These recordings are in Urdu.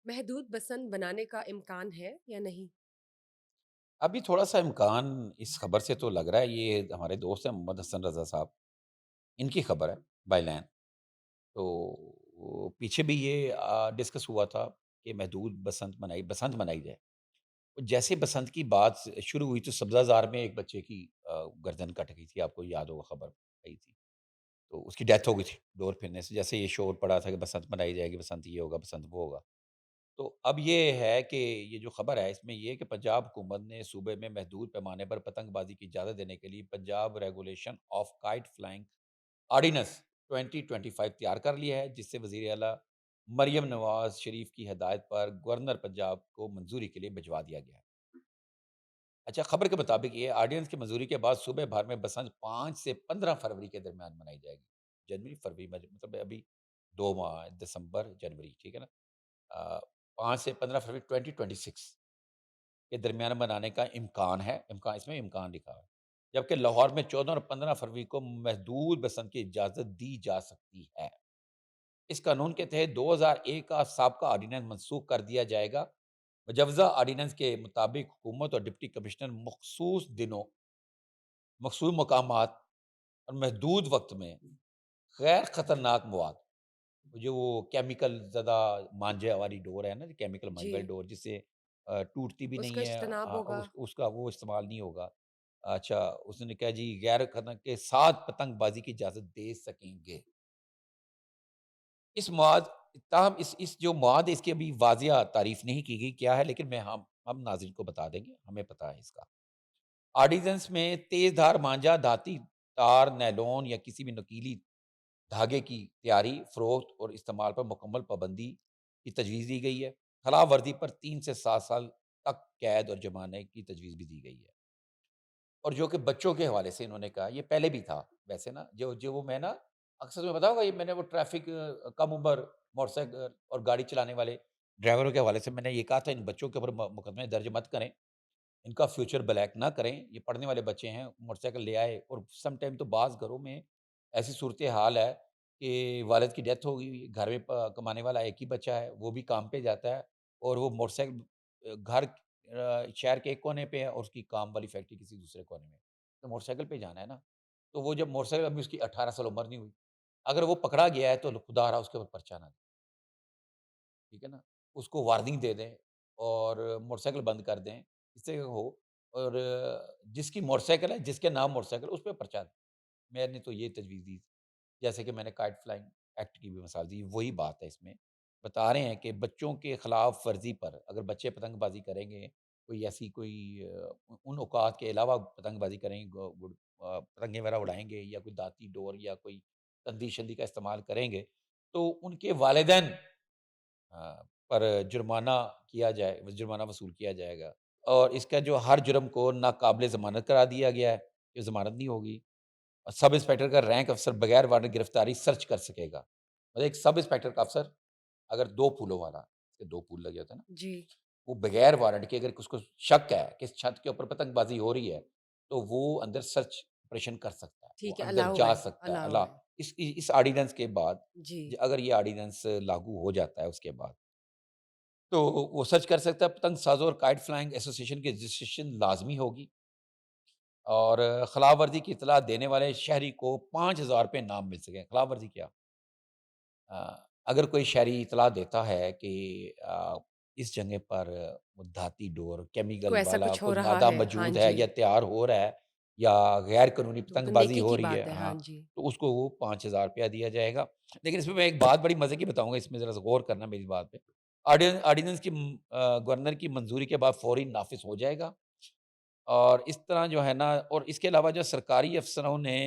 محدود بسند بنانے کا امکان ہے یا نہیں؟ ابھی تھوڑا سا امکان اس خبر سے تو لگ رہا ہے، یہ ہمارے دوست ہیں محمد حسن رضا صاحب، ان کی خبر ہے بائی لین۔ تو پیچھے بھی یہ ڈسکس ہوا تھا کہ محدود بسنت منائی جائے۔ جیسے بسنت کی بات شروع ہوئی تو سبزہ زار میں ایک بچے کی گردن کٹ گئی تھی، آپ کو یاد ہوگا خبر آئی تھی، تو اس کی ڈیتھ ہو گئی تھی ڈور پھرنے سے، جیسے یہ شور پڑا تھا کہ بسنت منائی جائے گی، بسنت یہ ہوگا، بسنت وہ ہوگا۔ تو اب یہ ہے کہ یہ جو خبر ہے اس میں یہ کہ پنجاب حکومت نے صوبے میں محدود پیمانے پر پتنگ بازی کی اجازت دینے کے لیے Punjab regulation of kite flying ordinance 2025 تیار کر لیا ہے، جس سے وزیر اعلیٰ مریم نواز شریف کی ہدایت پر گورنر پنجاب کو منظوری کے لیے بھجوا دیا گیا ہے۔ اچھا، خبر کے مطابق یہ آرڈیننس کی منظوری کے بعد صوبہ بھر میں بسنت 5 سے 15 فروری کے درمیان منائی جائے گی۔ جنوری فروری مطلب ابھی 2 ماہ، دسمبر جنوری، ٹھیک ہے نا؟ 5 سے 15 فروری 2026 کے درمیان بنانے کا امکان ہے، امکان اس میں امکان لکھا ہے، جبکہ لاہور میں 14 اور 15 فروری کو محدود بسنت کی اجازت دی جا سکتی ہے۔ اس قانون کے تحت 2001 کا سابقہ آرڈیننس منسوخ کر دیا جائے گا۔ مجوزہ آرڈیننس کے مطابق حکومت اور ڈپٹی کمشنر مخصوص دنوں، مخصوص مقامات اور محدود وقت میں غیر خطرناک مواد، جو وہ کیمیکل زدہ مانجے والی ڈور ہے نا، کیمیکل مانجے جی، والی ڈور جس سے ٹوٹتی بھی اس کا نہیں ہے، اجتناب ہوگا۔ اس کا وہ استعمال نہیں ہوگا۔ اچھا، اس نے کہا جی غیر خطرناک کے ساتھ پتنگ بازی کی اجازت دے سکیں گے۔ اس مواد تاہم اس جو مواد ہے اس کی ابھی واضح تعریف نہیں کی گئی کیا ہے، لیکن ہم ناظرین کو بتا دیں گے، ہمیں پتا ہے اس کا۔ آرڈیننس میں تیز دھار مانجا، دھاتی تار، نیلون یا کسی بھی نکیلی دھاگے کی تیاری، فروخت اور استعمال پر مکمل پابندی کی تجویز دی گئی ہے۔ خلاف ورزی پر 3 سے 7 سال تک قید اور جرمانے کی تجویز بھی دی گئی ہے۔ اور جو کہ بچوں کے حوالے سے انہوں نے کہا، یہ پہلے بھی تھا ویسے نا، جو وہ میں نا اکثر تمہیں بتاؤں گا، یہ میں نے وہ ٹریفک کم عمر موٹر سائیکل اور گاڑی چلانے والے ڈرائیوروں کے حوالے سے میں نے یہ کہا تھا، ان بچوں کے اوپر مقدمے درج مت کریں، ان کا فیوچر بلیک نہ کریں، یہ پڑھنے والے بچے ہیں، موٹر سائیکل لے آئے، اور سم ٹائم تو بعض گھروں میں ایسی صورتحال ہے کہ والد کی ڈیتھ ہو گئی، گھر میں کمانے والا ایک ہی بچہ ہے، وہ بھی کام پہ جاتا ہے، اور وہ موٹر سائیکل گھر شہر کے ایک کونے پہ ہے اور اس کی کام والی فیکٹری کسی دوسرے کونے میں ہے، تو موٹر سائیکل پہ جانا ہے نا۔ تو وہ جب موٹر سائیکل، ابھی اس کی 18 سال عمر نہیں ہوئی، اگر وہ پکڑا گیا ہے تو خدا رہا اس کے اوپر پرچہ نہ دے، ٹھیک ہے نا، اس کو وارننگ دے دیں اور موٹر سائیکل بند کر دیں، اس سے ہو، اور جس کی موٹر سائیکل ہے، جس کے نام موٹر سائیکل، اس پہ پرچہ دیں۔ میں نے تو یہ تجویز دی، جیسے کہ میں نے کائٹ فلائنگ ایکٹ کی بھی مثال دی، وہی بات ہے اس میں۔ بتا رہے ہیں کہ بچوں کے خلاف ورزی پر اگر بچے پتنگ بازی کریں گے، کوئی ایسی کوئی ان اوقات کے علاوہ پتنگ بازی کریں گے، پتنگیں وغیرہ اڑائیں گے، یا کوئی داتی ڈور یا کوئی تندی شندی کا استعمال کریں گے، تو ان کے والدین پر جرمانہ کیا جائے، جرمانہ وصول کیا جائے گا، اور اس کا جو ہر جرم کو ناقابل ضمانت قرار دیا گیا ہے، کہ ضمانت نہیں ہوگی، اور سب انسپیکٹر کا رینک افسر بغیر وارنٹ گرفتاری سرچ کر سکے گا۔ مطلب ایک سب انسپیکٹر کا افسر اگر 2 پھولوں والا، اس کے 2 پھول لگے ہوتے ہیں نا، جی، وہ بغیر وارنٹ کے اگر اس کو شک ہے کہ اس چھت کے اوپر پتنگ بازی ہو رہی ہے، تو وہ اندر سرچ آپریشن کر سکتا ہے، وہ ٹھیک ہے، اندر الاؤ جا ہے، سکتا ہے۔ الاؤ اللہ، ہے۔ اس آرڈیننس کے بعد، جی، اگر یہ آرڈیننس لاگو ہو جاتا ہے اس کے بعد، تو وہ سرچ کر سکتا ہے۔ پتنگ سازوں اور کائٹ فلائنگ ایسوسی ایشن کی رجسٹریشن لازمی ہوگی، اور خلاف ورزی کی اطلاع دینے والے شہری کو 5,000 روپے انعام مل سکیں۔ خلاف ورزی کیا، آ، اگر کوئی شہری اطلاع دیتا ہے کہ اس جگہ پر وہ دھاتی ڈور، کو کیمیکل ایسا والا کچھ ہو کوئی رہا مادہ ہے، ہاں موجود ہے جی، یا تیار ہو رہا ہے، یا غیر قانونی تو پتنگ بازی نیکی ہو کی رہی ہے، بات ہے، ہاں ہاں، جی۔ تو اس کو وہ 5,000 روپیہ دیا جائے گا۔ لیکن اس میں ایک بات بڑی مزے کی بتاؤں گا، اس میں ذرا سا غور کرنا میری بات پہ۔ آرڈیننس کی گورنر کی منظوری کے بعد فوری نافذ ہو جائے گا، اور اس طرح جو ہے نا، اور اس کے علاوہ جو سرکاری افسروں نے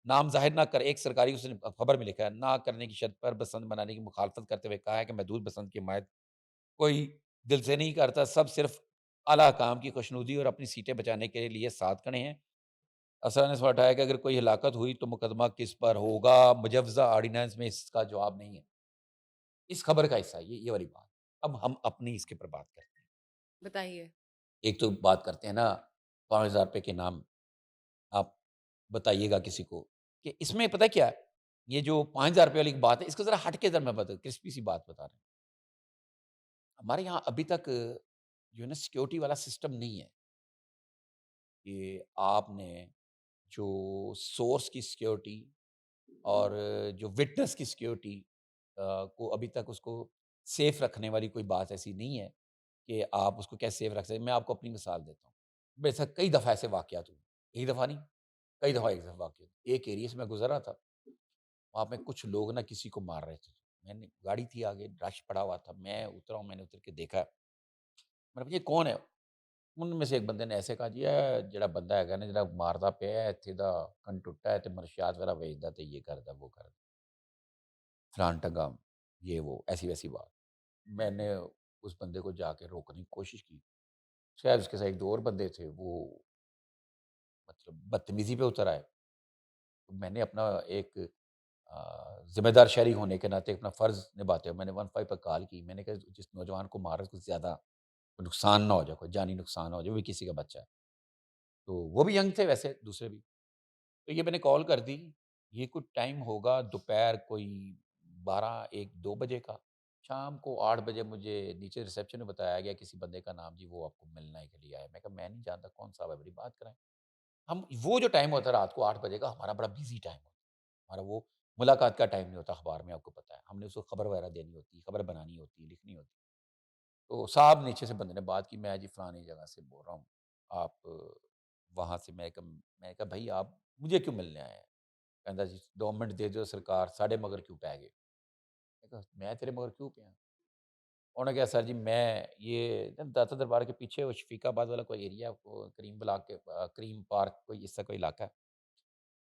نام ظاہر نہ کر، ایک سرکاری اس نے خبر میں لکھا ہے، نہ کرنے کی شرط پر بسنت بنانے کی مخالفت کرتے ہوئے کہا ہے کہ محدود بسنت کی حمایت کوئی دل سے نہیں کرتا، سب صرف اعلیٰ حکام کی خوشنودی اور اپنی سیٹیں بچانے کے لیے ساتھ کھڑے ہیں۔ افسران نے سوال اٹھایا کہ اگر کوئی ہلاکت ہوئی تو مقدمہ کس پر ہوگا؟ مجوزہ آرڈیننس میں اس کا جواب نہیں ہے۔ اس خبر کا حصہ ہے یہ والی بات۔ اب ہم اپنی اس کے پر بات کرتے ہیں۔ بتائیے۔ ایک تو بات کرتے ہیں نا 5,000 روپے کے نام، آپ بتائیے گا کسی کو کہ اس میں پتہ کیا ہے، یہ جو 5,000 روپے والی بات ہے، اس کو ذرا ہٹ کے ذرا میں بتا کرسپی سی بات بتا رہا ہوں۔ ہمارے یہاں ابھی تک جو ہے نا سیکورٹی والا سسٹم نہیں ہے کہ آپ نے جو سورس کی سیکورٹی اور جو وٹنس کی سیکورٹی کو ابھی تک اس کو سیف رکھنے والی کوئی بات ایسی نہیں ہے کہ آپ اس کو کیسے سیف رکھ سکتے ہیں۔ میں آپ کو اپنی مثال دیتا ہوں، میرے ساتھ کئی دفعہ ایسے واقعات ہوئے، ایک دفعہ نہیں، کئی دفعہ ایک دفعہ واقع ہوئے۔ ایک ایریے سے میں گزر رہا تھا، وہاں پہ کچھ لوگ نا کسی کو مار رہے تھے، میں نے گاڑی تھی آگے، رش پڑا ہوا تھا، میں اترا ہوں، میں نے اتر کے دیکھا، میں نے پوچھا یہ کون ہے؟ ان میں سے ایک بندے نے ایسے کہا جی یہ جڑا بندہ ہے نا جڑا ماردا پیا ہے اتنے دا کن ٹوٹا ہے تے منشیات وغیرہ ویچدا تے یہ کردا وہ کردا فلان ٹنگا یہ وہ ایسی ویسی بات۔ میں نے اس بندے کو جا کے روکنے کی کوشش کی، شاید اس کے ساتھ ایک دو اور بندے تھے، وہ مطلب بدتمیزی پہ اتر آئے۔ تو میں نے اپنا ایک ذمہ دار شہری ہونے کے ناطے اپنا فرض نبھاتے ہوئے میں نے 15 پہ کال کی، میں نے کہا جس نوجوان کو مارا اس کو زیادہ کوئی نقصان نہ ہو جائے، کوئی جانی نقصان نہ ہو جائے، وہ بھی کسی کا بچہ ہے۔ تو وہ بھی ینگ تھے ویسے دوسرے بھی، تو یہ میں نے کال کر دی، یہ کچھ ٹائم ہوگا دوپہر کوئی 12 1 2 بجے کا، شام کو 8 بجے مجھے نیچے ریسیپشن میں بتایا گیا کسی بندے کا نام جی وہ آپ کو ملنے کے لیے آیا۔ میں کہا میں نہیں جانتا کون صاحب ہے، بڑی بات کرائیں۔ ہم وہ جو ٹائم ہوتا ہے رات کو 8 بجے کا ہمارا بڑا بزی ٹائم ہوتا ہے، ہمارا وہ ملاقات کا ٹائم نہیں ہوتا اخبار میں، آپ کو پتہ ہے ہم نے اس کو خبر وغیرہ دینی ہوتی ہے، خبر بنانی ہوتی ہے، لکھنی ہوتی ہے۔ تو صاحب نیچے سے بندے نے بات کی، میں جی فلانی جگہ سے بول رہا ہوں، آپ وہاں سے میں کہا بھائی آپ مجھے کیوں ملنے آئے ہیں؟ کہندا جی 2 منٹ دے دیو سرکار ساڈے مگر کیوں پੈ گئے؟ میں کہا میں تیرے مگر کیوں پیا؟ انہوں نے کہا سر جی میں یہ داتا دربار کے پیچھے وہ شفیق آباد والا کوئی ایریا کریم بلاک کے کریم پارک کوئی اس کا کوئی علاقہ ہے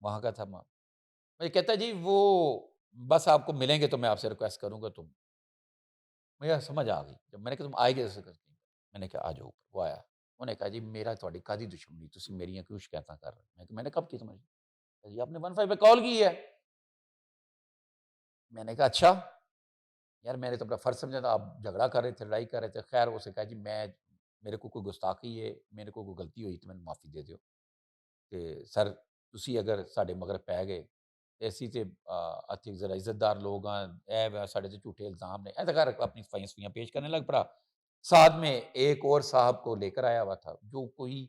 وہاں کا تھا مجھے کہتا ہے جی وہ بس آپ کو ملیں گے تو میں آپ سے ریکویسٹ کروں گا تم مجھے سمجھ آ گئی جب میں نے کہا تم آئے گے میں نے کہا آ جاؤ اوپر وہ آیا انہوں نے کہا جی میرا تھوڑی کادی دشمنی تسی میری کیوں شکایتاں کر رہے میں نے کب کی سمجھ جی آپ نے 15 پہ کال کی ہے میں نے کہا اچھا یار میں نے تو اپنا فرض سمجھا تھا آپ جھگڑا کر رہے تھے لڑائی کر رہے تھے خیر اسے کہا جی میں میرے کو کوئی گستاخی ہے میرے کو کوئی غلطی ہوئی تو میں معافی دے دیو کہ سر تسی اگر ساڈے مگر پੈ گئے ایسی تے اتھے ذرا عزت دار لوگ ہیں اے ساڈے تے جھوٹے الزام نے ایسا کر اپنی صفائیاں صفیاں پیش کرنے لگ پڑا ساتھ میں ایک اور صاحب کو لے کر آیا ہوا تھا جو کوئی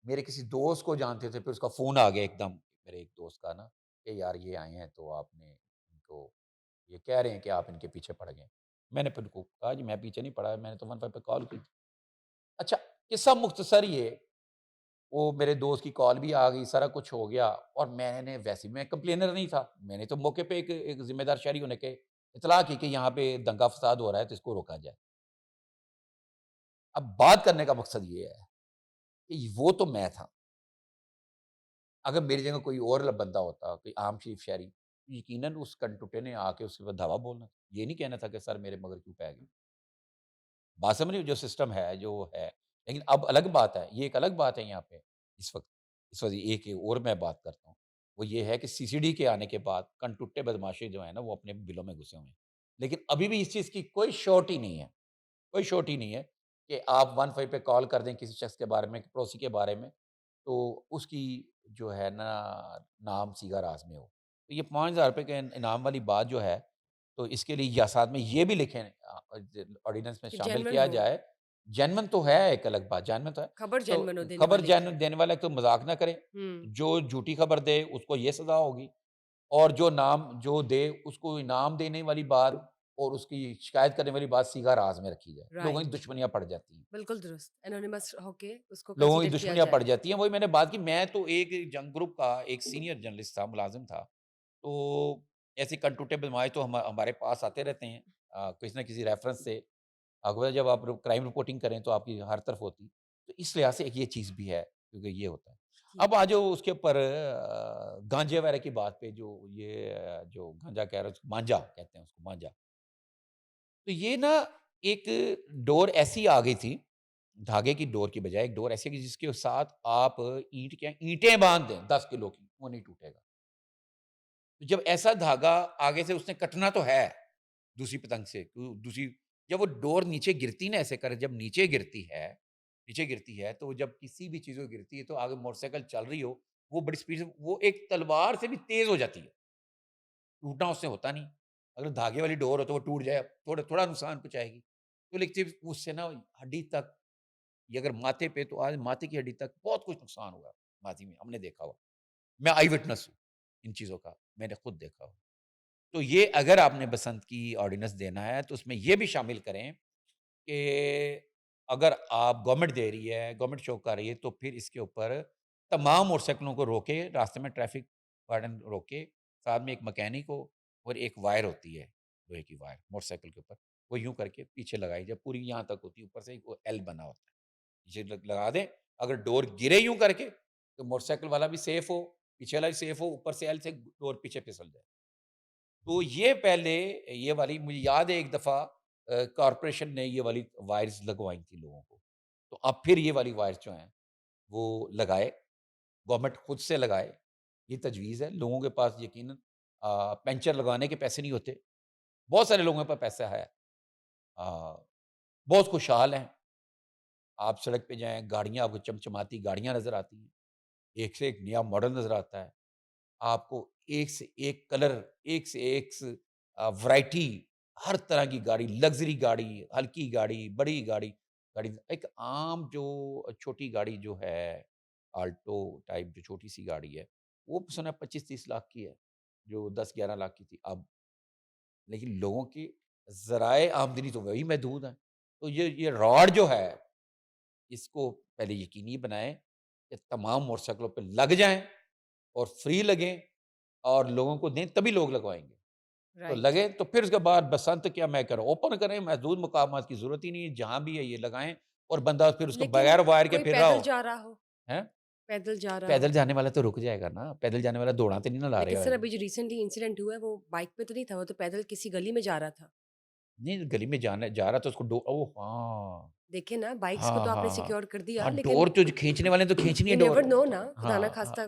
میرے کسی دوست کو جانتے تھے پھر اس کا فون آ گیا ایک دم میرے ایک دوست کا نا کہ یار یہ آئے ہیں تو آپ نے ان کو یہ کہہ رہے ہیں کہ آپ ان کے پیچھے پڑ گئے میں نے پھر ان کو کہا جی میں پیچھے نہیں پڑا میں نے تو 15 پہ کال کی تھی اچھا قصہ مختصر یہ وہ میرے دوست کی کال بھی آ گئی سارا کچھ ہو گیا اور میں نے ویسے میں کمپلینر نہیں تھا میں نے تو موقع پہ ایک ذمہ دار شہری ہونے کے اطلاع کی کہ یہاں پہ دنگا فساد ہو رہا ہے تو اس کو روکا جائے اب بات کرنے کا مقصد یہ ہے کہ وہ تو میں تھا اگر میری جگہ کوئی اور بندہ ہوتا کوئی عام شریف شہری یقیناً اس کنٹوٹے نے آ کے اس کے بعد دھاوا بولنا تھا یہ نہیں کہنا تھا کہ سر میرے مگر کیوں پہ گئے بات سمجھ رہی ہو؟ جو سسٹم ہے جو ہے لیکن اب الگ بات ہے یہ ایک الگ بات ہے یہاں پہ اس وقت ایک اور میں بات کرتا ہوں وہ یہ ہے کہ سی سی ڈی کے آنے کے بعد کنٹوٹے بدماشی جو ہیں نا وہ اپنے بلوں میں گھسے ہوئے ہیں لیکن ابھی بھی اس چیز کی کوئی شورٹی نہیں ہے کوئی شورٹی نہیں ہے کہ آپ 15 پہ کال کر دیں کسی شخص کے بارے میں پڑوسی کے بارے میں تو اس کی جو ہے نا نام سیگا راز میں ہو تو یہ 5,000 روپے کے انعام والی بات جو ہے تو اس کے لیے یا ساتھ میں یہ بھی لکھیں آرڈیننس میں کہ شامل جینون کیا ہو، جائے جینون تو ہے ایک الگ بات جینون تو ہے خبر تو جینون ہو دینے خبر والے کی۔ جینون دینے والا ایک تو مذاق نہ کرے ہوں، جو جھوٹی خبر دے اس کو یہ سزا ہوگی اور جو نام جو دے اس کو انعام دینے والی بات اور اس کی شکایت کرنے والی بات سیگا راز میں رکھی جائے لوگوں کی رائٹ، دشمنیاں پڑ جاتی ہیں بالکل درست، انونیمس ہو کے اس کو لوگوں کی کنسیڈر کیا دشمنیاں پڑ جائے۔ جاتی ہیں وہی میں نے بات کی میں تو ایک جنگ گروپ کا ایک سینئر جرنلسٹ تھا ملازم تھا تو ایسے کنٹوٹے بدماش تو ہمارے پاس آتے رہتے ہیں کسی نہ کسی ریفرنس سے اگر جب آپ کرائم رپورٹنگ کریں تو آپ کی ہر طرف ہوتی تو اس لحاظ سے ایک یہ چیز بھی ہے کیونکہ یہ ہوتا ہے ٹھیک اب آ ہے، جاؤ اس کے اوپر گانجے وغیرہ کی بات پہ جو یہ جو گانجا کہہ رہے ہیں مانجا کہتے ہیں اس کو مانجا تو یہ نا ایک ڈور ایسی آ گئی تھی دھاگے کی ڈور کی بجائے ایک ڈور ایسی کہ جس کے ساتھ آپ اینٹیں باندھ دیں 10 کلو کی وہ نہیں ٹوٹے گا تو جب ایسا دھاگا آگے سے اس نے کٹنا تو ہے دوسری پتنگ سے دوسری جب وہ ڈور نیچے گرتی نا ایسے کر جب نیچے گرتی ہے تو جب کسی بھی چیز کو گرتی ہے تو آگے موٹر سائیکل چل رہی ہو وہ بڑی سپیڈ سے وہ ایک تلوار سے بھی تیز ہو جاتی ہے ٹوٹنا اس سے ہوتا نہیں اگر دھاگے والی ڈور ہو تو وہ ٹوٹ جائے تھوڑا تھوڑا نقصان پہنچائے گی تو لیکن اس سے نا ہڈی تک، یہ اگر ماتھے پہ، تو آج ماتھے کی ہڈی تک بہت کچھ نقصان ہوا ماضی میں، ہم نے دیکھا ہوا، میں آئی وٹنس ہوں ان چیزوں کا، میں نے خود دیکھا ہوا. تو یہ اگر آپ نے بسنت کی آرڈیننس دینا ہے تو اس میں یہ بھی شامل کریں کہ اگر آپ گورنمنٹ دے رہی ہے، گورنمنٹ شو کر رہی ہے، تو پھر اس کے اوپر تمام موٹر سائیکلوں کو روکے، راستے میں ٹریفک وارڈن روکے، ساتھ میں ایک مکینک ہو، اور ایک وائر ہوتی ہے لوہے کی وائر موٹر سائیکل کے اوپر، وہ یوں کر کے پیچھے لگائی جب پوری یہاں تک ہوتی ہے، اوپر سے وہ ایل بنا ہوتا ہے، پیچھے لگا دیں. اگر ڈور گرے یوں کر کے تو موٹر سائیکل والا بھی سیف ہو، پیچھے والا بھی سیف ہو، اوپر سے ایل سے ڈور پیچھے پھسل جائے. تو یہ پہلے یہ والی مجھے یاد ہے ایک دفعہ کارپوریشن نے یہ والی وائرز لگوائی تھی لوگوں کو، تو اب پھر یہ والی وائرز جو ہیں وہ لگائے، گورنمنٹ خود سے لگائے. یہ تجویز ہے. لوگوں کے پاس یقیناً پنچر لگانے کے پیسے نہیں ہوتے، بہت سارے لوگوں کے پاس پیسہ ہے، بہت خوشحال ہیں. آپ سڑک پہ جائیں، گاڑیاں آپ کو چمچماتی گاڑیاں نظر آتی ہیں، ایک سے ایک نیا ماڈل نظر آتا ہے آپ کو، ایک سے ایک کلر، ایک سے ایک ورائٹی، ہر طرح کی گاڑی، لگژری گاڑی، ہلکی گاڑی، بڑی گاڑی. ایک عام جو چھوٹی گاڑی جو ہے، آلٹو ٹائپ جو چھوٹی سی گاڑی ہے، وہ سنا 25-30 لاکھ کی ہے، جو 10-11 لاکھ کی تھی اب. لیکن لوگوں کی ذرائع آمدنی تو وہی محدود ہیں. تو یہ راڈ جو ہے، اس کو پہلے یقینی بنائیں کہ تمام موٹر سائیکلوں پہ لگ جائیں اور فری لگیں اور لوگوں کو دیں، تبھی لوگ لگوائیں گے. تو رائٹ. لگے تو پھر اس کے بعد بسنت کیا میں کروں، اوپن کریں، محدود مقامات کی ضرورت ہی نہیں ہے، جہاں بھی ہے یہ لگائیں، اور بندہ پھر اس کو لیکن بغیر وائر کے کوئی پھر رہا پیدل ہو. جا رہا ہو، ہیں؟ پیدل جا رہا ہو. پیدل جانے والا تو رک جائے گا نا، پیدل جانے والا دوڑا تو نہیں نہ لا لیکن رہے سر ہو. ابھی جو ریسنٹلی انسیڈنٹ ہوا ہے وہ بائک پہ تو نہیں تھا، وہ تو پیدل کسی گلی میں جا رہا تھا. نہیں، گلی میں جا رہا تھا، اس کو اوہ ہاں دیکھیں نا، بائکس کو ہاں تو آپ نے ہاں ہاں سیکیور کر دیا، ہاں، لیکن ڈور تو کھینچنے والے تو کھینچنی ہے یو ڈور. نیور نو نا، خدا ہاں نہ ہاں خواستہ